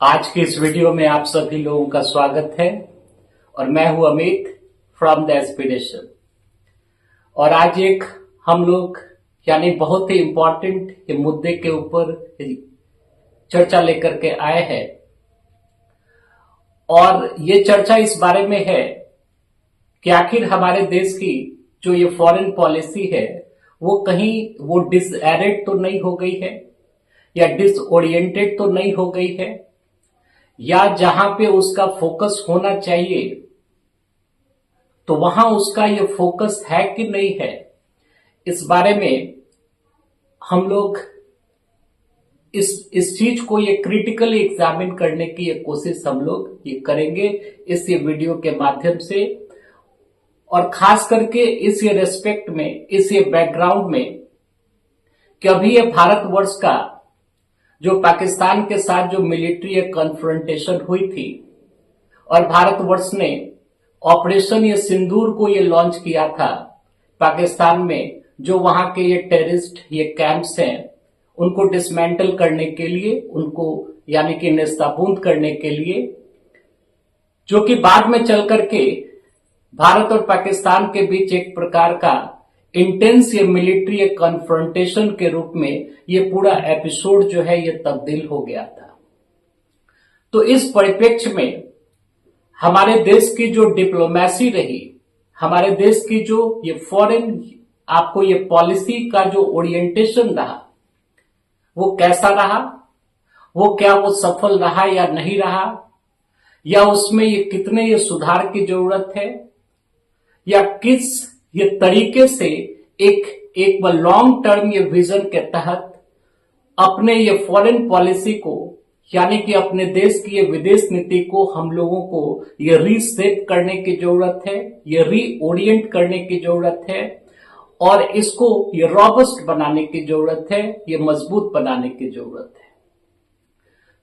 आज के इस वीडियो में आप सभी लोगों का स्वागत है और मैं हूं अमित फ्रॉम द एस्पिरेशन। और आज एक हम लोग यानी बहुत ही इम्पोर्टेंट मुद्दे के ऊपर चर्चा लेकर के आए हैं। और ये चर्चा इस बारे में है कि आखिर हमारे देश की जो ये फॉरेन पॉलिसी है वो कहीं वो डिसएरेड तो नहीं हो गई है या डिसओरिएंटेड तो नहीं हो गई है, या जहां पे उसका फोकस होना चाहिए तो वहां उसका ये फोकस है कि नहीं है। इस बारे में हम लोग इस चीज को ये क्रिटिकली एग्जामिन करने की ये कोशिश हम लोग ये करेंगे इस ये वीडियो के माध्यम से। और खास करके इस ये रेस्पेक्ट में, इस ये बैकग्राउंड में कि अभी ये भारतवर्ष का जो पाकिस्तान के साथ जो मिलिट्री कन्फ्रंटेशन हुई थी और भारतवर्ष ने ऑपरेशन ये सिंदूर को ये लॉन्च किया था पाकिस्तान में, जो वहां के ये टेररिस्ट ये कैंप्स हैं उनको डिसमेंटल करने के लिए, उनको यानी कि नेस्ताबूंद करने के लिए, जो कि बाद में चल करके भारत और पाकिस्तान के बीच एक प्रकार का इंटेंस ये मिलिट्री कन्फ्रंटेशन के रूप में ये पूरा एपिसोड जो है ये तब्दील हो गया था। तो इस परिप्रेक्ष्य में हमारे देश की जो डिप्लोमेसी रही, हमारे देश की जो ये फॉरेन आपको ये पॉलिसी का जो ओरिएंटेशन रहा वो कैसा रहा, वो क्या वो सफल रहा या नहीं रहा, या उसमें ये कितने ये सुधार की जरूरत है, या किस ये तरीके से एक लॉन्ग टर्म ये विजन के तहत अपने ये फॉरेन पॉलिसी को यानी कि अपने देश की ये विदेश नीति को हम लोगों को ये रीसेट करने की जरूरत है, ये रीओरिएंट करने की जरूरत है और इसको ये रॉबस्ट बनाने की जरूरत है, ये मजबूत बनाने की जरूरत है।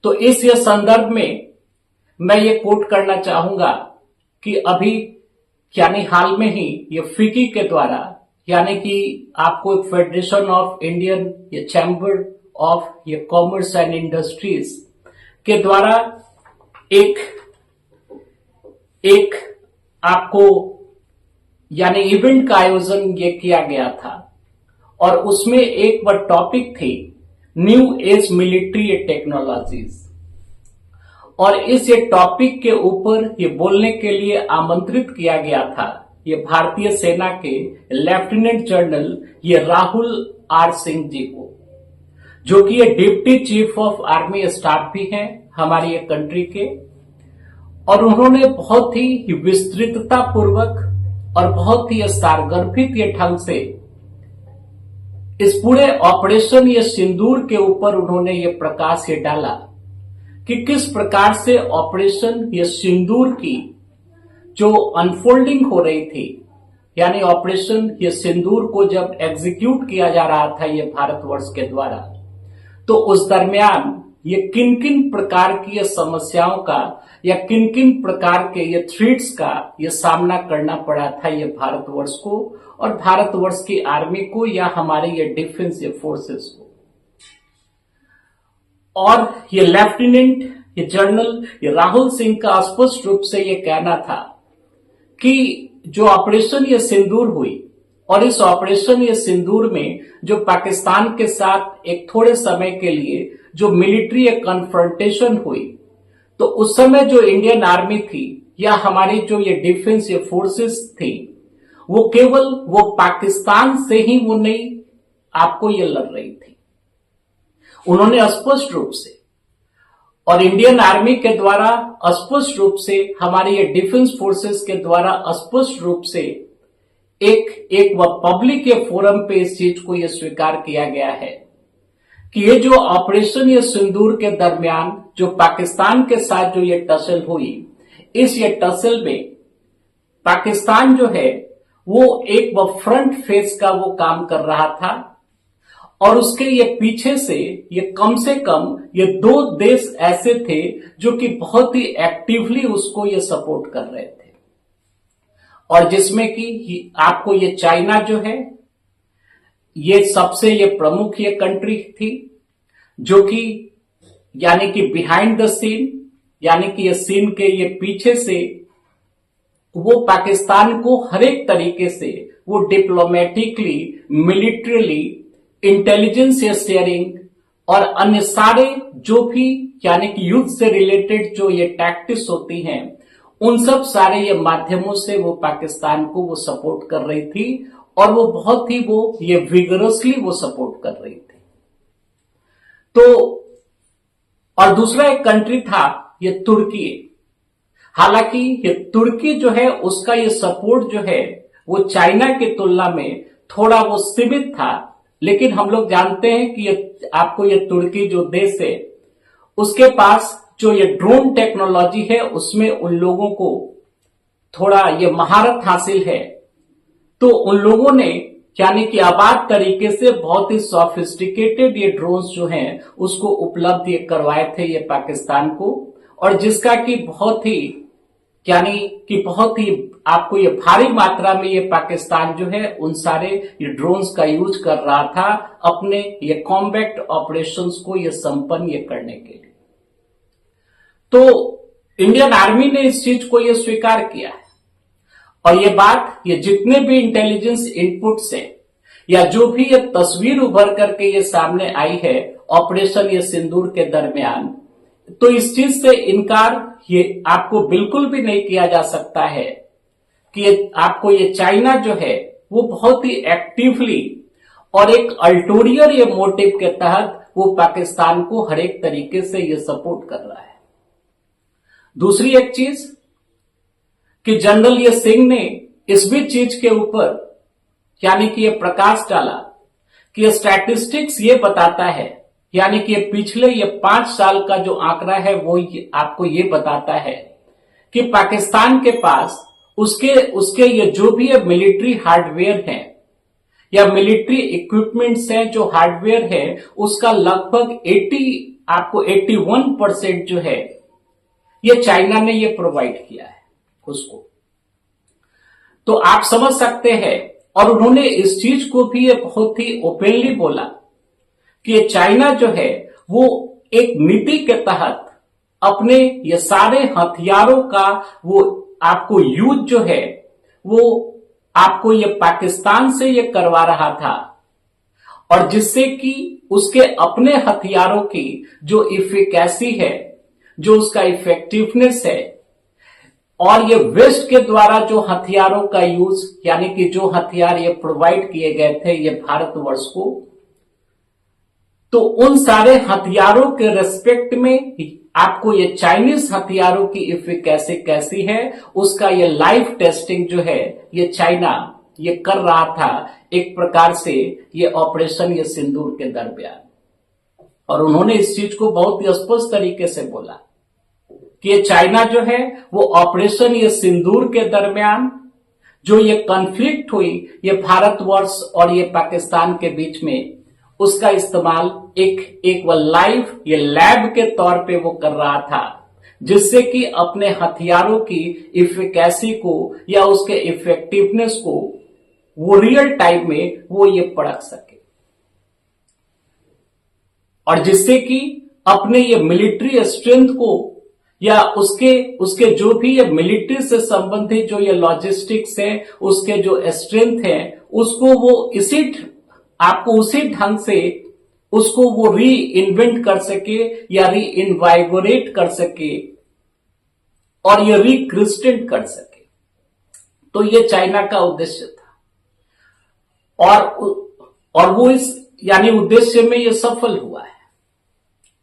तो इस ये संदर्भ में मैं ये कोट करना चाहूंगा कि अभी यानी हाल में ही ये फिकी के द्वारा यानी कि आपको एक फेडरेशन ऑफ इंडियन ये चैम्बर ऑफ ये कॉमर्स एंड इंडस्ट्रीज के द्वारा एक आपको यानी इवेंट का आयोजन ये किया गया था और उसमें एक बार टॉपिक थी न्यू एज मिलिट्री टेक्नोलॉजीज। और इस ये टॉपिक के ऊपर ये बोलने के लिए आमंत्रित किया गया था ये भारतीय सेना के लेफ्टिनेंट जनरल ये राहुल आर सिंह जी को, जो कि ये deputy chief of army staff भी हैं हमारी ये कंट्री के। और उन्होंने बहुत ही विस्तृतता पूर्वक और बहुत ही सारगर्भित ये ढंग से इस पूरे ऑपरेशन ये सिंदूर के ऊपर उन्होंने ये प्रकाश ये डाला कि किस प्रकार से ऑपरेशन ये सिंदूर की जो अनफोल्डिंग हो रही थी, यानी ऑपरेशन ये सिंदूर को जब एग्जीक्यूट किया जा रहा था ये भारतवर्ष के द्वारा, तो उस दरमियान ये किन किन प्रकार की ये समस्याओं का या किन किन प्रकार के ये थ्रेट्स का ये सामना करना पड़ा था ये भारतवर्ष को और भारतवर्ष की आर्मी को या हमारे ये डिफेंस ये फोर्सेस को। और ये लेफ्टिनेंट ये जनरल ये राहुल सिंह का स्पष्ट रूप से ये कहना था कि जो ऑपरेशन ये सिंदूर हुई और इस ऑपरेशन ये सिंदूर में जो पाकिस्तान के साथ एक थोड़े समय के लिए जो मिलिट्री कन्फ्रंटेशन हुई, तो उस समय जो इंडियन आर्मी थी या हमारी जो ये डिफेंस ये फोर्सेस थी वो केवल वो पाकिस्तान से ही वो नहीं आपको ये लड़ रही थी। उन्होंने स्पष्ट रूप से और इंडियन आर्मी के द्वारा स्पष्ट रूप से हमारे ये डिफेंस फोर्सेस के द्वारा स्पष्ट रूप से एक वह पब्लिक ये फोरम पे इस चीज को ये स्वीकार किया गया है कि ये जो ऑपरेशन ये सिंदूर के दरमियान जो पाकिस्तान के साथ जो ये टसल हुई, इस ये टसल में पाकिस्तान जो है वो एक वह फ्रंट फेस का वो काम कर रहा था और उसके ये पीछे से ये कम ये दो देश ऐसे थे जो कि बहुत ही एक्टिवली उसको ये सपोर्ट कर रहे थे। और जिसमें कि आपको ये चाइना जो है ये सबसे ये प्रमुख ये कंट्री थी जो कि यानी कि बिहाइंड द सीन, यानी कि ये सीन के ये पीछे से वो पाकिस्तान को हर एक तरीके से वो डिप्लोमेटिकली, मिलिट्रीली, इंटेलिजेंस शेयरिंग और अन्य सारे जो भी यानी कि युद्ध से रिलेटेड जो ये टैक्टिक्स होती हैं, उन सब सारे ये माध्यमों से वो पाकिस्तान को वो सपोर्ट कर रही थी और वो बहुत ही वो ये विगरसली वो सपोर्ट कर रही थी। तो और दूसरा एक कंट्री था ये तुर्की। हालांकि ये तुर्की जो है उसका ये सपोर्ट जो है वो चाइना की तुलना में थोड़ा वो सीमित था, लेकिन हम लोग जानते हैं कि ये आपको ये तुर्की जो देश है उसके पास जो ये ड्रोन टेक्नोलॉजी है उसमें उन लोगों को थोड़ा ये महारत हासिल है। तो उन लोगों ने यानी कि आबाद तरीके से बहुत ही सोफिस्टिकेटेड ये ड्रोन्स जो हैं उसको उपलब्ध ये करवाए थे ये पाकिस्तान को, और जिसका कि बहुत ही यानी कि बहुत ही आपको ये भारी मात्रा में ये पाकिस्तान जो है उन सारे ये ड्रोन्स का यूज कर रहा था अपने ये कॉम्बैट ऑपरेशंस को ये संपन्न ये करने के लिए। तो इंडियन आर्मी ने इस चीज को ये स्वीकार किया है और ये बात ये जितने भी इंटेलिजेंस इनपुट्स है या जो भी ये तस्वीर उभर करके ये सामने आई है ऑपरेशन ये सिंदूर के दरमियान, तो इस चीज से इनकार ये आपको बिल्कुल भी नहीं किया जा सकता है कि आपको ये चाइना जो है वो बहुत ही एक्टिवली और एक अल्टोरियर ये मोटिव के तहत वो पाकिस्तान को हर एक तरीके से ये सपोर्ट कर रहा है। दूसरी एक चीज कि जनरल ये सिंह ने इस भी चीज के ऊपर यानी कि ये प्रकाश डाला कि ये स्टैटिस्टिक्स ये बताता है, यानी कि ये पिछले ये 5 साल का जो आंकड़ा है वो आपको ये बताता है कि पाकिस्तान के पास उसके ये जो भी ये मिलिट्री हार्डवेयर है या मिलिट्री इक्विपमेंट्स हैं जो हार्डवेयर है उसका लगभग 81% जो है ये चाइना ने ये प्रोवाइड किया है उसको। तो आप समझ सकते हैं, और उन्होंने इस चीज को भी ये बहुत ही ओपनली बोला कि ये चाइना जो है वो एक नीति के तहत अपने ये सारे हथियारों का वो आपको यूज जो है वो आपको ये पाकिस्तान से ये करवा रहा था, और जिससे कि उसके अपने हथियारों की जो इफिकेसी है, जो उसका इफेक्टिवनेस है, और ये वेस्ट के द्वारा जो हथियारों का यूज यानी कि जो हथियार ये प्रोवाइड किए गए थे ये भारतवर्ष को, तो उन सारे हथियारों के रेस्पेक्ट में आपको ये चाइनीज हथियारों की इफिकेसी कैसी है उसका ये लाइव टेस्टिंग जो है ये चाइना ये कर रहा था एक प्रकार से ये ऑपरेशन ये सिंदूर के दरमियान। और उन्होंने इस चीज को बहुत ही स्पष्ट तरीके से बोला कि ये चाइना जो है वो ऑपरेशन ये सिंदूर के दरमियान जो ये कॉन्फ्लिक्ट हुई ये भारतवर्ष और ये पाकिस्तान के बीच में, उसका इस्तेमाल एक लाइव ये लैब के तौर पे वो कर रहा था, जिससे कि अपने हथियारों की इफिकेसी को या उसके इफेक्टिवनेस को वो रियल टाइम में वो ये परख सके, और जिससे कि अपने ये मिलिट्री स्ट्रेंथ को या उसके जो भी ये मिलिट्री से संबंधित जो ये लॉजिस्टिक्स है उसके जो स्ट्रेंथ है उसको वो उसी ढंग से उसको वो री इन्वेंट कर सके या री इनवाइगोरेट कर सके और ये रिक्रिस्टेंट कर सके। तो ये चाइना का उद्देश्य था और वो इस यानी उद्देश्य में ये सफल हुआ है।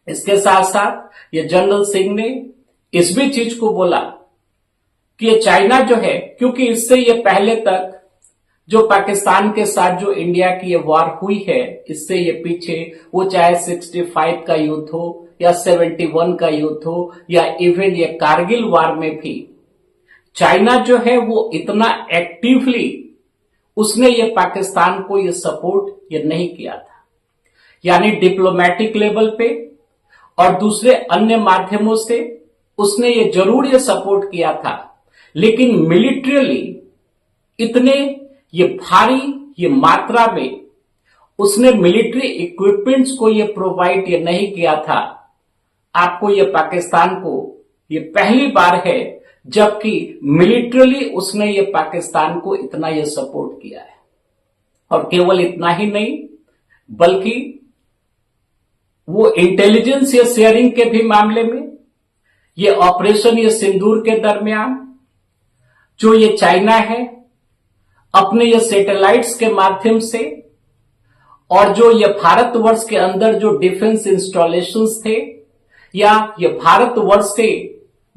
इसके साथ साथ ये जनरल सिंह ने इस भी चीज को बोला कि ये चाइना जो है, क्योंकि इससे ये पहले तक जो पाकिस्तान के साथ जो इंडिया की ये वॉर हुई है, इससे ये पीछे वो चाहे 65 का युद्ध हो या 71 का युद्ध हो या इवन ये कारगिल वॉर में भी चाइना जो है वो इतना एक्टिवली उसने ये पाकिस्तान को ये सपोर्ट ये नहीं किया था, यानी डिप्लोमेटिक लेवल पे और दूसरे अन्य माध्यमों से उसने ये जरूर ये सपोर्ट किया था, लेकिन मिलिट्रीली इतने ये भारी ये मात्रा में उसने मिलिट्री इक्विपमेंट्स को ये प्रोवाइड ये नहीं किया था। आपको ये पाकिस्तान को ये पहली बार है जबकि मिलिट्रली उसने ये पाकिस्तान को इतना ये सपोर्ट किया है। और केवल इतना ही नहीं बल्कि वो इंटेलिजेंस या शेयरिंग के भी मामले में ये ऑपरेशन ये सिंदूर के दरमियान जो ये चाइना है अपने ये सैटेलाइट्स के माध्यम से और जो ये भारतवर्ष के अंदर जो डिफेंस इंस्टॉलेशंस थे या ये भारतवर्ष से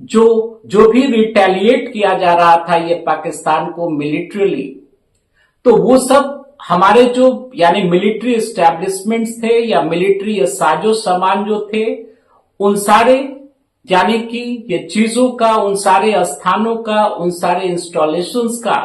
जो भी रिटेलिएट किया जा रहा था ये पाकिस्तान को मिलिट्रली, तो वो सब हमारे जो यानी मिलिट्री एस्टैब्लिशमेंट्स थे या मिलिट्री साजो सामान जो थे उन सारे यानी कि ये चीजों का, उन सारे स्थानों का, उन सारे इंस्टॉलेशंस का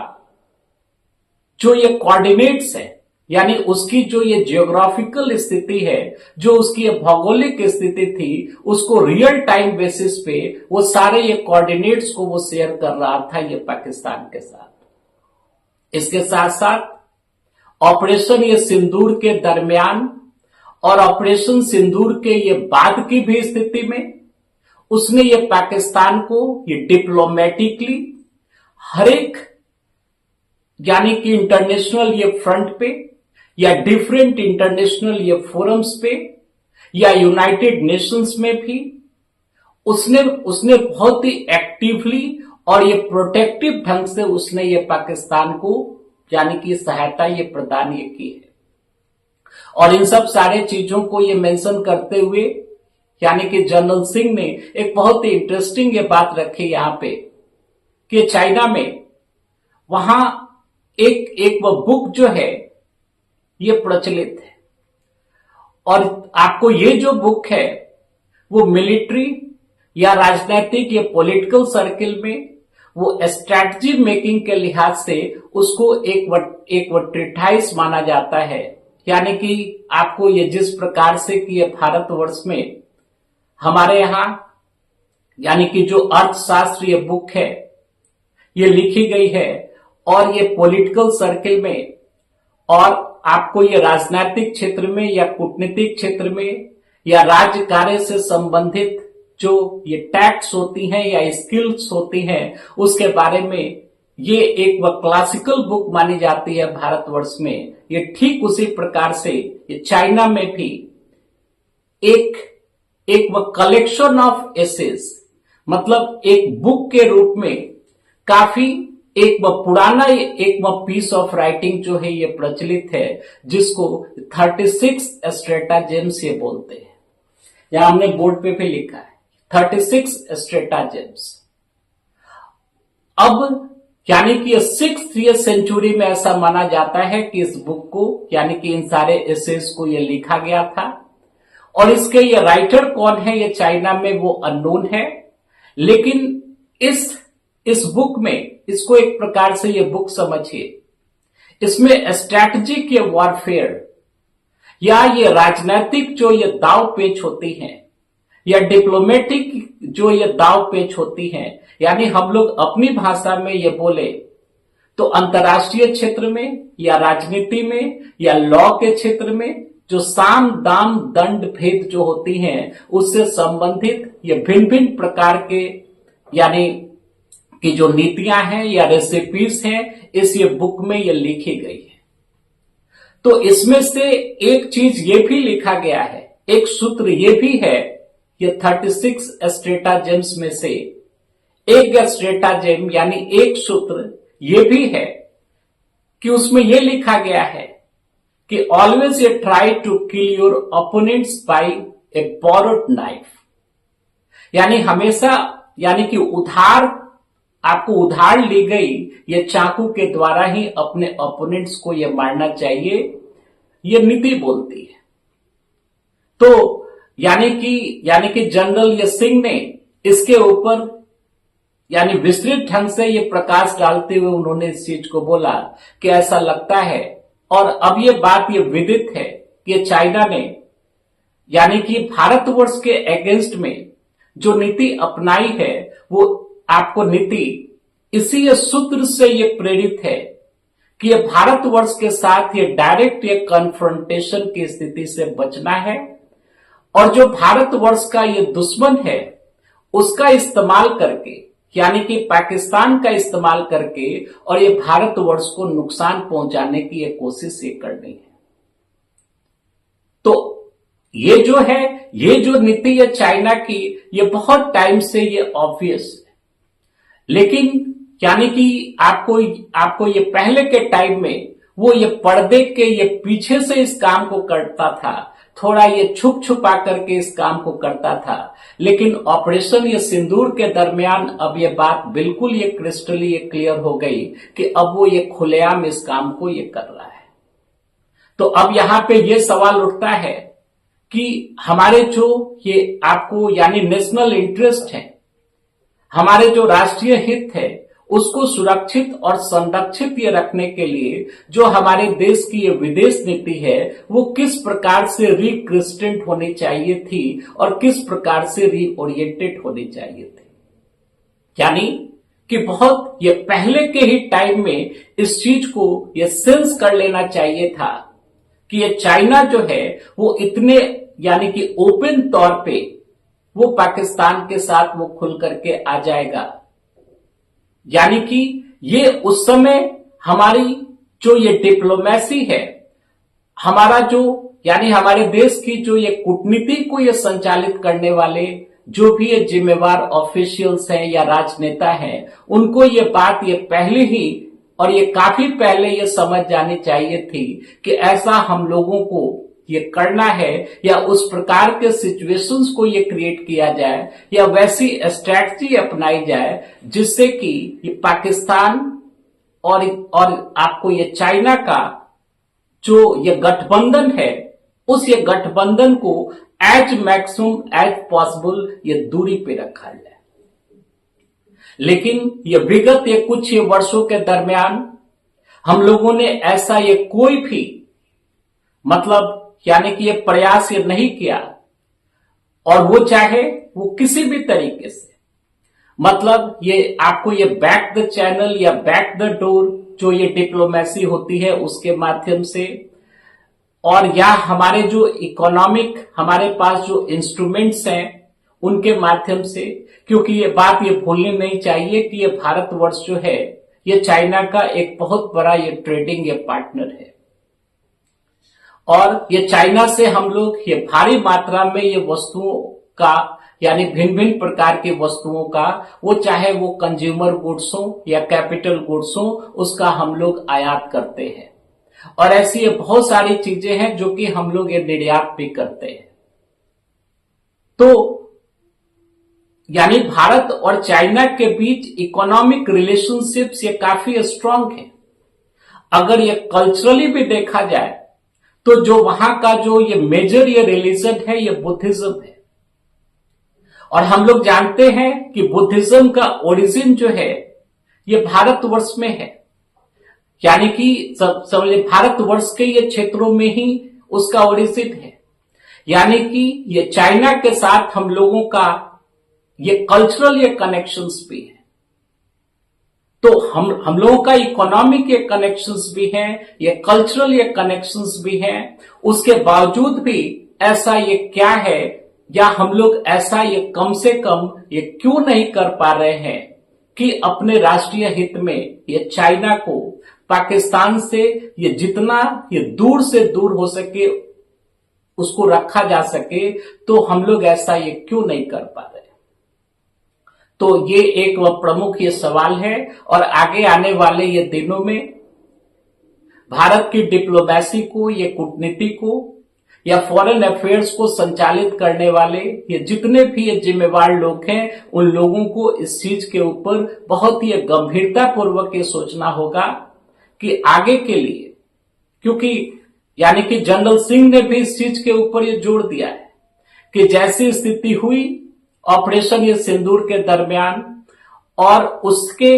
जो ये कोऑर्डिनेट्स है यानी उसकी जो ये जियोग्राफिकल स्थिति है, जो उसकी भौगोलिक स्थिति थी, उसको रियल टाइम बेसिस पे वो सारे ये कोऑर्डिनेट्स को वो शेयर कर रहा था ये पाकिस्तान के साथ। इसके साथ साथ ऑपरेशन ये सिंदूर के दरमियान और ऑपरेशन सिंदूर के ये बाद की भी स्थिति में उसने ये पाकिस्तान को ये डिप्लोमेटिकली हर एक यानी कि इंटरनेशनल ये फ्रंट पे या डिफरेंट इंटरनेशनल ये फोरम्स पे या यूनाइटेड नेशंस में भी उसने बहुत ही एक्टिवली और ये प्रोटेक्टिव ढंग से उसने ये पाकिस्तान को यानी कि सहायता ये प्रदान ये की है। और इन सब सारे चीजों को ये मेंशन करते हुए यानी कि जनरल सिंह ने एक बहुत ही इंटरेस्टिंग ये बात रखी यहां पे कि चाइना में वहां एक वो बुक जो है ये प्रचलित है और आपको ये जो बुक है वो मिलिट्री या राजनीतिक या पॉलिटिकल सर्किल में वो स्ट्रैटेजी मेकिंग के लिहाज से उसको एक ट्रिटाइस माना जाता है। यानी कि आपको ये जिस प्रकार से कि ये भारतवर्ष में हमारे यहां यानी कि जो अर्थशास्त्र ये बुक है ये लिखी गई है और ये पॉलिटिकल सर्किल में और आपको ये राजनीतिक क्षेत्र में या कूटनीतिक क्षेत्र में या राज्य कार्य से संबंधित जो ये टैक्स होती हैं या स्किल्स होती हैं उसके बारे में ये एक वह क्लासिकल बुक मानी जाती है भारतवर्ष में। ये ठीक उसी प्रकार से ये चाइना में भी एक वह कलेक्शन ऑफ एसेस मतलब एक बुक के रूप में काफी एक वह पुराना एक वह पीस ऑफ राइटिंग जो है ये प्रचलित है जिसको 36 स्ट्रेटाजेम्स ये बोलते हैं। यहां हमने बोर्ड पे भी लिखा है 36 स्ट्रेटाजेम्स। अब यानी कि 6th सेंचुरी में ऐसा माना जाता है कि इस बुक को यानी कि इन सारे एसेस को ये लिखा गया था और इसके ये राइटर कौन है ये चाइना में वो अननोन है। लेकिन इस बुक में इसको एक प्रकार से ये बुक समझिए, इसमें स्ट्रैटेजिक ये वॉरफेयर या ये राजनीतिक जो ये दाव पेच होती हैं या डिप्लोमेटिक जो ये दाव पेच होती हैं यानी हम लोग अपनी भाषा में ये बोले तो अंतर्राष्ट्रीय क्षेत्र में या राजनीति में या लॉ के क्षेत्र में जो साम दाम दंड भेद जो होती हैं उससे संबंधित ये भिन्न भिन्न प्रकार के यानी कि जो नीतियां हैं या रेसिपीज हैं इस ये बुक में ये लिखी गई है। तो इसमें से एक चीज ये भी लिखा गया है, एक सूत्र ये भी है ये 36 स्ट्रेटाजेम्स में से एक स्ट्रेटाजेम यानी एक सूत्र ये भी है कि उसमें ये लिखा गया है कि ऑलवेज ये try to kill your opponents by a borrowed knife. यानी हमेशा यानी कि आपको उधार ली गई ये चाकू के द्वारा ही अपने ओपोनेंट्स को ये मारना चाहिए, ये नीति बोलती है। तो यानी कि जनरल ये सिंह ने इसके ऊपर यानी विस्तृत ढंग से ये प्रकाश डालते हुए उन्होंने इस चीज को बोला कि ऐसा लगता है और अब ये बात ये विदित है कि चाइना ने यानी कि भारतवर्ष के अगेंस्ट में जो नीति अपनाई है वो आपको नीति इसी ये सूत्र से ये प्रेरित है कि ये भारतवर्ष के साथ ये डायरेक्ट ये कन्फ्रंटेशन की स्थिति से बचना है और जो भारतवर्ष का ये दुश्मन है उसका इस्तेमाल करके, यानी कि पाकिस्तान का इस्तेमाल करके और ये भारतवर्ष को नुकसान पहुंचाने की ये कोशिश ये करनी है। तो ये जो है, ये जो नीति है चाइना की, ये बहुत टाइम से ये ऑब्वियस है, लेकिन यानी कि आपको ये पहले के टाइम में वो ये पर्दे के ये पीछे से इस काम को करता था, थोड़ा ये छुप छुपा करके इस काम को करता था, लेकिन ऑपरेशन ये सिंदूर के दरमियान अब ये बात बिल्कुल ये क्रिस्टली ये क्लियर हो गई कि अब वो ये खुलेआम इस काम को ये कर रहा है। तो अब यहां पे ये सवाल उठता है कि हमारे जो ये आपको यानी नेशनल इंटरेस्ट है, हमारे जो राष्ट्रीय हित है, उसको सुरक्षित और संरक्षित ये रखने के लिए जो हमारे देश की ये विदेश नीति है वो किस प्रकार से रिक्रिस्टेंट होनी चाहिए थी और किस प्रकार से रीओरिएंटेड होनी चाहिए थी। यानी कि बहुत ये पहले के ही टाइम में इस चीज को ये सेंस कर लेना चाहिए था कि ये चाइना जो है वो इतने यानी कि ओपन तौर पे वो पाकिस्तान के साथ वो खुल करके आ जाएगा। यानी कि ये उस समय हमारी जो ये डिप्लोमेसी है, हमारा जो यानी हमारे देश की जो ये कूटनीति को ये संचालित करने वाले जो भी ये जिम्मेवार ऑफिशियल्स हैं या राजनेता हैं, उनको ये बात ये पहले ही और ये काफी पहले ये समझ जानी चाहिए थी कि ऐसा हम लोगों को ये करना है या उस प्रकार के सिचुएशंस को ये क्रिएट किया जाए या वैसी स्ट्रैटेजी अपनाई जाए जिससे कि ये पाकिस्तान और आपको ये चाइना का जो ये गठबंधन है, उस ये गठबंधन को एज मैक्सिमम एज पॉसिबल ये दूरी पे रखा जाए। लेकिन ये विगत ये कुछ ये वर्षों के दरमियान हम लोगों ने ऐसा ये कोई भी मतलब यानी कि ये प्रयास ये नहीं किया, और वो चाहे वो किसी भी तरीके से मतलब ये आपको ये बैक द चैनल या बैक द डोर जो ये डिप्लोमेसी होती है उसके माध्यम से, और या हमारे जो इकोनॉमिक हमारे पास जो इंस्ट्रूमेंट्स हैं उनके माध्यम से, क्योंकि ये बात ये भूलनी नहीं चाहिए कि ये भारतवर्ष जो है ये चाइना का एक बहुत बड़ा ये ट्रेडिंग ये पार्टनर है, और ये चाइना से हम लोग ये भारी मात्रा में ये वस्तुओं का यानी भिन्न भिन्न प्रकार की वस्तुओं का, वो चाहे वो कंज्यूमर गुड्स हो या कैपिटल गुड्स हो, उसका हम लोग आयात करते हैं, और ऐसी ये बहुत सारी चीजें हैं जो कि हम लोग ये निर्यात भी करते हैं। तो यानी भारत और चाइना के बीच इकोनॉमिक रिलेशनशिप्स ये काफी स्ट्रांग है। अगर ये कल्चरली भी देखा जाए तो जो वहां का जो ये मेजर ये रिलीजन है ये बुद्धिज्म है, और हम लोग जानते हैं कि बुद्धिज्म का ओरिजिन जो है ये भारतवर्ष में है, यानी कि समझिए भारतवर्ष के ये क्षेत्रों में ही उसका ओरिजिन है। यानी कि ये चाइना के साथ हम लोगों का ये कल्चरल ये कनेक्शंस भी है, तो हम लोगों का इकोनॉमिक ये कनेक्शंस भी हैं, ये कल्चरल ये कनेक्शंस भी हैं। उसके बावजूद भी ऐसा ये क्या है, या हम लोग ऐसा ये कम से कम ये क्यों नहीं कर पा रहे हैं कि अपने राष्ट्रीय हित में ये चाइना को पाकिस्तान से ये जितना ये दूर से दूर हो सके उसको रखा जा सके, तो हम लोग ऐसा ये क्यों नहीं कर पा रहे। तो ये एक प्रमुख ये सवाल है, और आगे आने वाले ये दिनों में भारत की डिप्लोमेसी को, ये कूटनीति को या फॉरेन अफेयर्स को संचालित करने वाले ये जितने भी ये जिम्मेवार लोग हैं, उन लोगों को इस चीज के ऊपर बहुत ही गंभीरता पूर्वक ये सोचना होगा कि आगे के लिए, क्योंकि यानी कि जनरल सिंह ने भी इस चीज के ऊपर ये जोर दिया है कि जैसी स्थिति हुई ऑपरेशन ये सिंदूर के दरमियान और उसके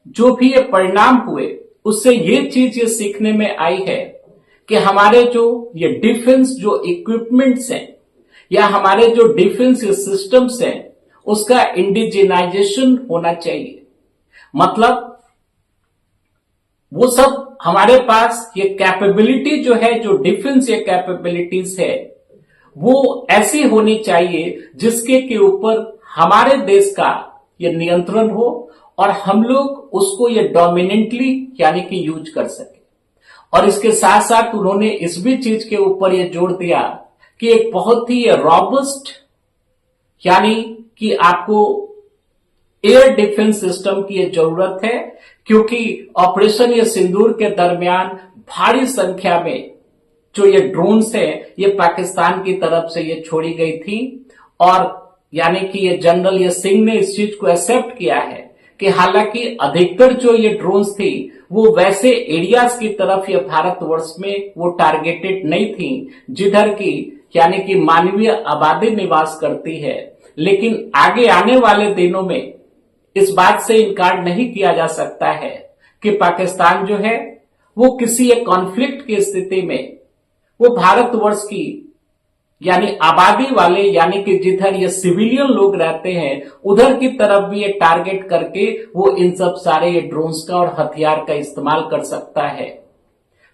जो भी ये परिणाम हुए, उससे ये चीज ये सीखने में आई है कि हमारे जो ये डिफेंस जो इक्विपमेंट्स हैं या हमारे जो डिफेंस सिस्टम्स हैं उसका इंडिजिनाइजेशन होना चाहिए। मतलब वो सब हमारे पास ये कैपेबिलिटी जो है, जो डिफेंस ये कैपेबिलिटीज है, वो ऐसी होनी चाहिए जिसके के ऊपर हमारे देश का ये नियंत्रण हो और हम लोग उसको ये डोमिनेंटली यानी कि यूज कर सके। और इसके साथ साथ उन्होंने इस भी चीज के ऊपर ये जोर दिया कि एक बहुत ही रॉबस्ट यानी कि आपको एयर डिफेंस सिस्टम की ये जरूरत है, क्योंकि ऑपरेशन ये सिंदूर के दरमियान भारी संख्या में जो ये ड्रोन्स है ये पाकिस्तान की तरफ से ये छोड़ी गई थी। और यानी कि ये जनरल ये सिंह ने इस चीज को एक्सेप्ट किया है कि हालांकि अधिकतर जो ये ड्रोन्स थी वो वैसे एरियाज की तरफ ये भारतवर्ष में वो टारगेटेड नहीं थी जिधर की यानी कि मानवीय आबादी निवास करती है। लेकिन आगे आने वाले दिनों में इस बात से इनकार नहीं किया जा सकता है कि पाकिस्तान जो है वो किसी एक कॉन्फ्लिक्ट की स्थिति में वो भारतवर्ष की यानी आबादी वाले यानी कि जिधर ये सिविलियन लोग रहते हैं उधर की तरफ भी ये टारगेट करके वो इन सब सारे ये ड्रोन्स का और हथियार का इस्तेमाल कर सकता है।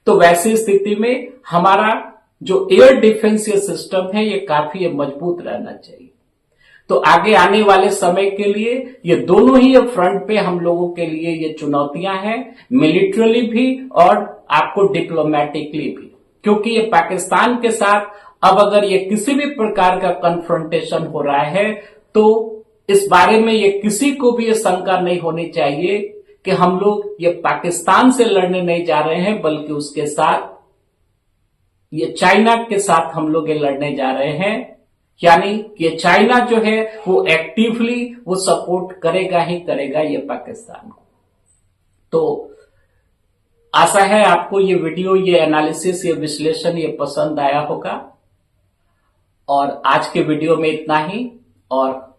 तो वैसी स्थिति में हमारा जो एयर डिफेंस ये सिस्टम है ये काफी मजबूत रहना चाहिए। तो आगे आने वाले समय के लिए ये दोनों ही फ्रंट पे हम लोगों के लिए ये चुनौतियां हैं, मिलिट्रली भी और आपको डिप्लोमेटिकली भी, क्योंकि ये पाकिस्तान के साथ अब अगर ये किसी भी प्रकार का कन्फ्रंटेशन हो रहा है तो इस बारे में ये किसी को भी ये शंका नहीं होनी चाहिए कि हम लोग ये पाकिस्तान से लड़ने नहीं जा रहे हैं, बल्कि उसके साथ ये चाइना के साथ हम लोग ये लड़ने जा रहे हैं। यानी कि चाइना जो है वो एक्टिवली वो सपोर्ट करेगा ही करेगा ये पाकिस्तान को। तो आशा है आपको ये वीडियो, ये एनालिसिस, ये विश्लेषण ये पसंद आया होगा। और आज के वीडियो में इतना ही, और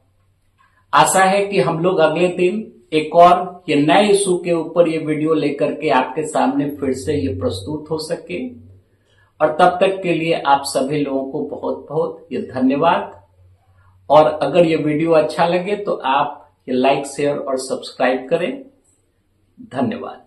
आशा है कि हम लोग अगले दिन एक और ये नए इशू के ऊपर ये वीडियो लेकर के आपके सामने फिर से ये प्रस्तुत हो सके। और तब तक के लिए आप सभी लोगों को बहुत बहुत ये धन्यवाद। और अगर ये वीडियो अच्छा लगे तो आप ये लाइक, शेयर और सब्सक्राइब करें। धन्यवाद।